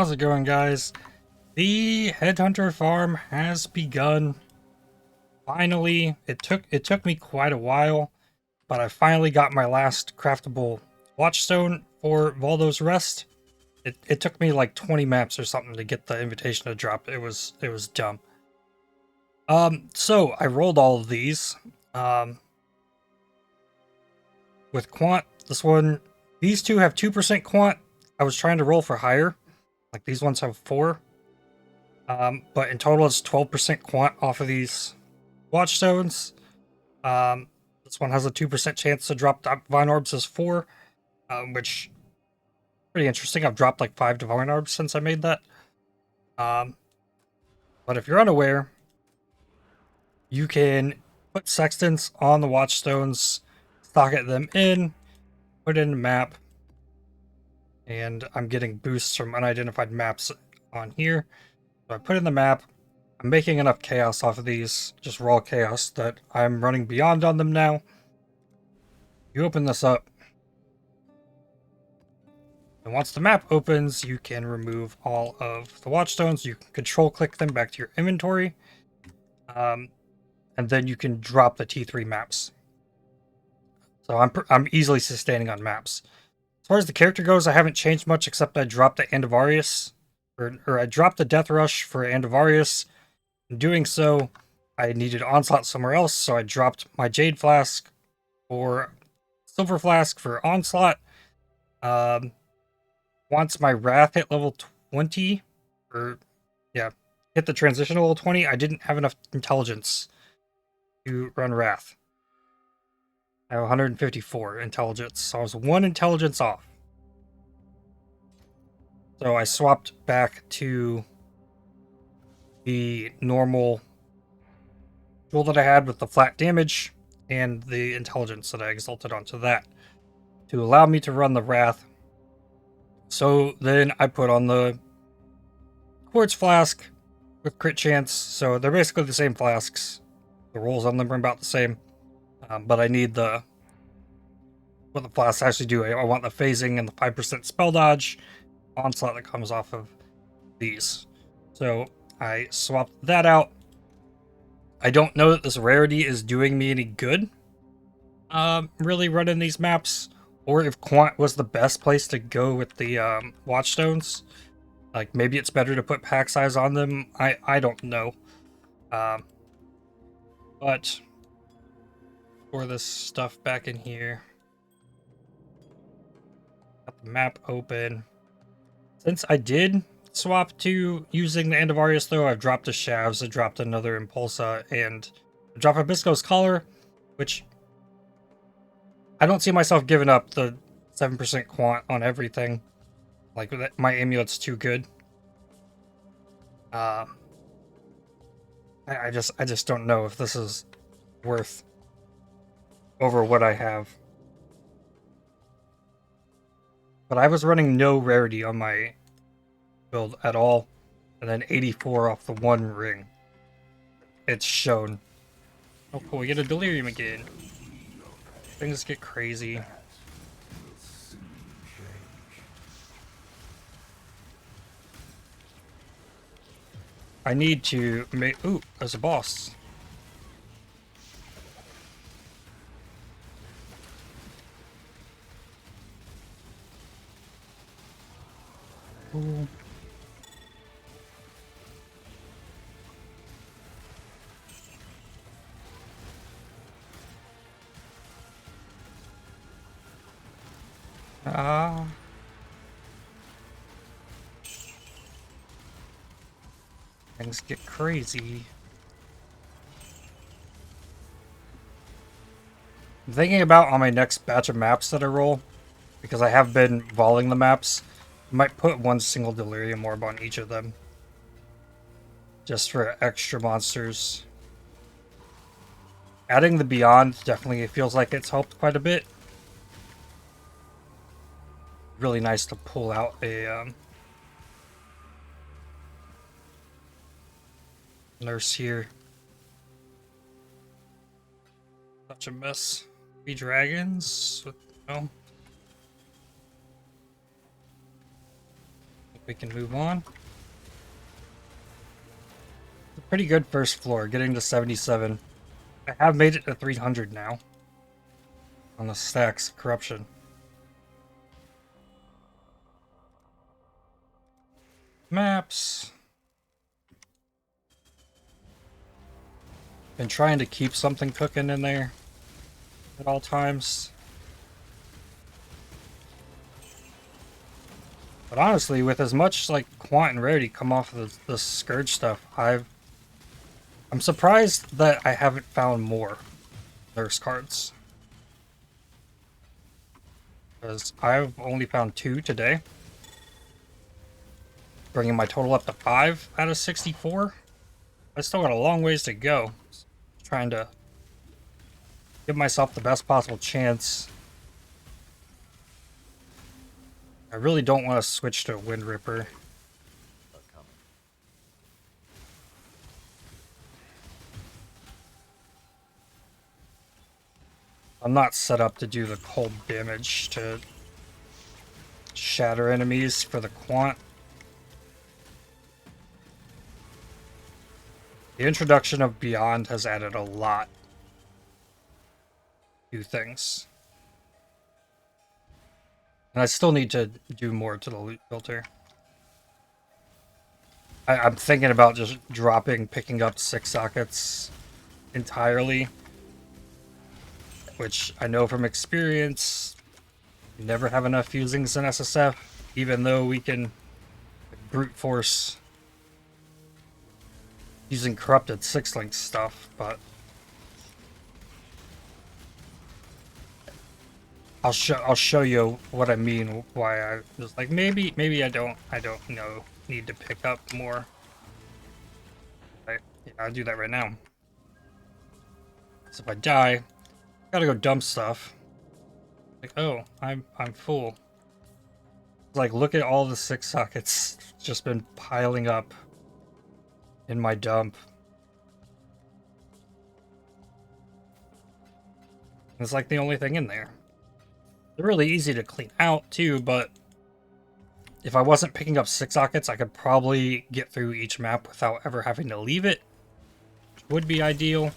How's it going, guys? The Headhunter farm has begun. Finally, it took me quite a while, but I finally got my last craftable watchstone for Valdo's Rest. It took me like 20 maps or something to get the invitation to drop. It was dumb. So I rolled all of these. With quant, these two have 2% quant. I was trying to roll for higher. Like these ones have 4. But in total, it's 12% quant off of these watchstones. This one has a 2% chance to drop divine orbs as 4, which pretty interesting. I've dropped like 5 divine orbs since I made that. But if you're unaware, you can put sextants on the watchstones, socket them in, put in a map, and I'm getting boosts from unidentified maps on here. So I put in the map. I'm making enough chaos off of these, just raw chaos, that I'm running beyond on them now. You open this up, and once the map opens, you can remove all of the watchstones. You can control click them back to your inventory, and then you can drop the T3 maps. So I'm easily sustaining on maps. As far as the character goes, I haven't changed much except I dropped the Andivarius, or I dropped the Death Rush for Andivarius. In doing so, I needed Onslaught somewhere else, so I dropped my Jade Flask or Silver Flask for Onslaught. Once my Wrath hit level 20, hit the transition level 20, I didn't have enough intelligence to run Wrath. I have 154 intelligence, so I was 1 intelligence off. So I swapped back to the normal tool that I had with the flat damage and the intelligence that I exalted onto that to allow me to run the Wrath. So then I put on the Quartz Flask with crit chance, so they're basically the same flasks. The rolls on them are about the same, but I need what the flasks actually do. I want the phasing and the 5% spell dodge onslaught that comes off of these. So I swapped that out. I don't know that this rarity is doing me any good, really running these maps, or if Quant was the best place to go with the Watchstones. Like, maybe it's better to put pack size on them. I don't know. But for this stuff back in here, got the map open. Since I did swap to using the Andivarius, though, I've dropped the Shavs, I dropped another Impulsa, and I dropped Hibisco's Collar, which I don't see myself giving up the 7% quant on everything. Like, my amulet's too good. I just don't know if this is worth over what I have. But I was running no rarity on my build at all, and then 84 off the 1 ring. It's shown. Oh cool, we get a delirium again. Things get crazy. I need to make... Ooh, there's a boss. Ooh. Things get crazy. I'm thinking about on my next batch of maps that I roll, because I have been volleying the maps, I might put 1 single delirium orb on each of them. Just for extra monsters. Adding the Beyond definitely feels like it's helped quite a bit. Really nice to pull out a nurse here. Such a mess. 3 dragons? No. We can move on. A pretty good first floor, getting to 77. I have made it to 300 now. On the stacks, corruption. Maps. Been trying to keep something cooking in there at all times. But honestly, with as much like quant and rarity come off of the Scourge stuff, I'm surprised that I haven't found more nurse cards. Because I've only found 2 today. Bringing my total up to 5 out of 64. I still got a long ways to go. Trying to give myself the best possible chance. I really don't want to switch to Wind Ripper. I'm not set up to do the cold damage to shatter enemies for the quant. The introduction of Beyond has added a lot to things. And I still need to do more to the loot filter. I'm thinking about just picking up 6 sockets entirely. Which I know from experience, you never have enough fusings in SSF, even though we can brute force using corrupted 6-link stuff, but I'll show you what I mean, why I was like, maybe I don't know, need to pick up more. Yeah, I'll do that right now. So if I die, gotta go dump stuff. Like, oh, I'm full. Like, look at all the 6 sockets just been piling up in my dump. It's like the only thing in there. They're really easy to clean out too, but if I wasn't picking up 6 sockets, I could probably get through each map without ever having to leave it, which would be ideal.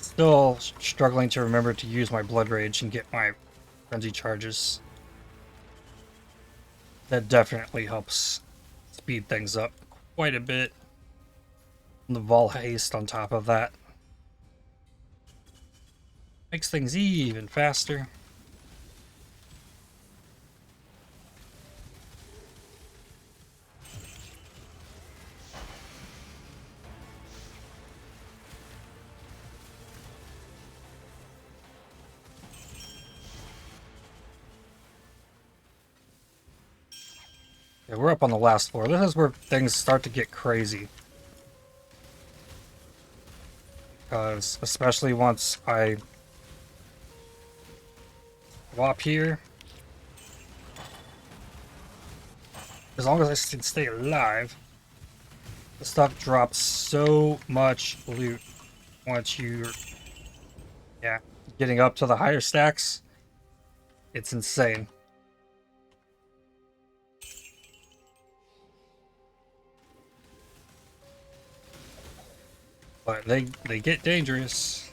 Still struggling to remember to use my Blood Rage and get my frenzy charges. That definitely helps speed things up quite a bit. And the Vol Haste on top of that makes things even faster. Yeah, we're up on the last floor. This is where things start to get crazy. Because, especially once I swap here, as long as I can stay alive, the stuff drops so much loot once you're, getting up to the higher stacks. It's insane. But they get dangerous.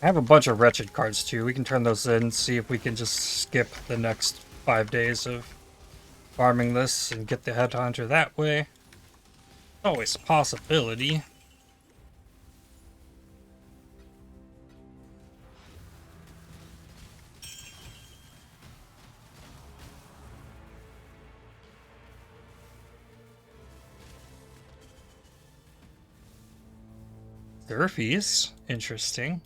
I have a bunch of wretched cards too. We can turn those in, see if we can just skip the next 5 days of farming this and get the Headhunter that way. Always a possibility. Surfies, interesting.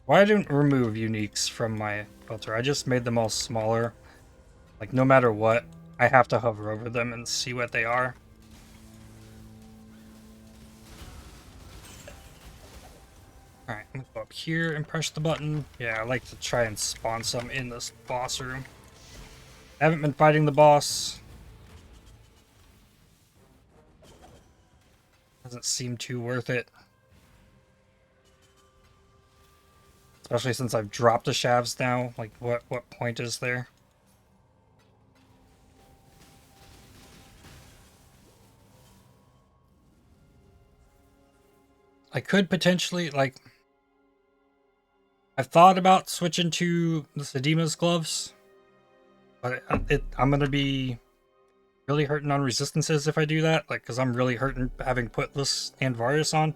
Why I didn't remove uniques from my filter? I just made them all smaller. Like, no matter what, I have to hover over them and see what they are. Alright, I'm gonna go up here and press the button. Yeah, I like to try and spawn some in this boss room. I haven't been fighting the boss. Doesn't seem too worth it. Especially since I've dropped the shavs now. Like, what point is there? I could potentially, like... I've thought about switching to the Sedima's gloves. But I'm gonna be really hurting on resistances if I do that. Like, because I'm really hurting having put this and Varus on.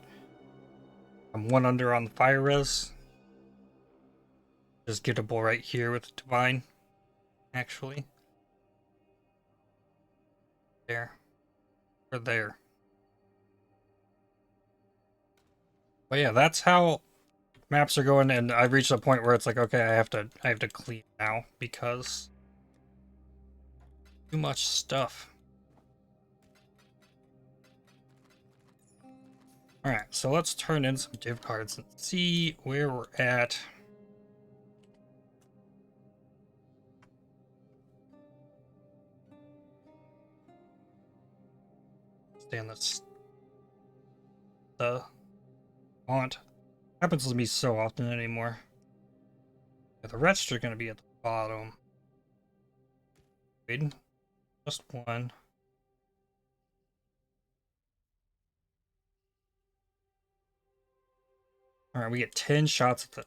I'm 1 under on the fire res. Just gettable right here with Divine, actually. There. Or there. But yeah, that's how maps are going, and I've reached a point where it's like, okay, I have to clean now because too much stuff. Alright, so let's turn in some div cards and see where we're at. Stay on this. The font happens to me so often anymore. Yeah, the rest are going to be at the bottom. Wait, just 1. Alright, we get 10 shots at the...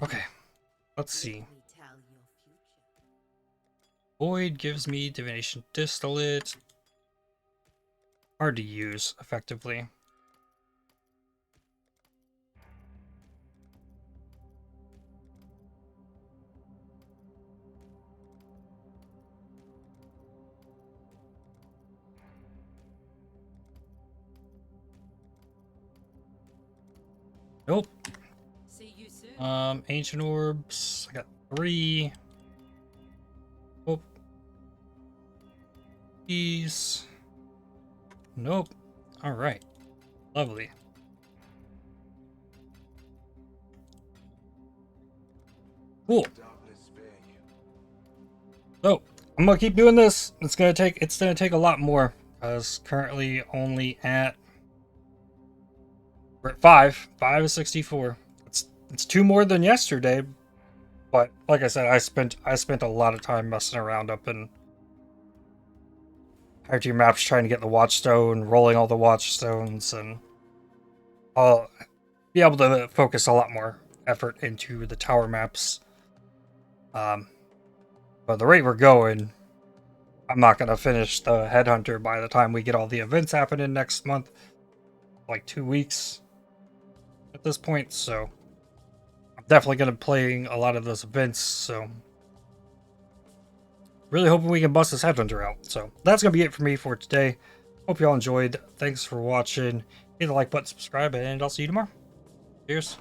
Okay, let's see. Void gives me Divination Distillate. Hard to use, effectively. Nope. See you soon. Ancient Orbs. I got 3. Oh. These. Nope. Alright. Lovely. Cool. So, I'm gonna keep doing this. It's gonna take a lot more. Because currently only at... We're at 5. 5 is 64. It's 2 more than yesterday. But like I said, I spent a lot of time messing around up in higher tier maps trying to get the Watchstone, rolling all the Watchstones, and I'll be able to focus a lot more effort into the tower maps. But the rate we're going, I'm not gonna finish the Headhunter by the time we get all the events happening next month. Like 2 weeks at this point, so I'm definitely gonna be playing a lot of those events, so really hoping we can bust this Headhunter out. So that's gonna be it for me for today. Hope y'all enjoyed. Thanks for watching. Hit the like button, subscribe, and I'll see you tomorrow. Cheers.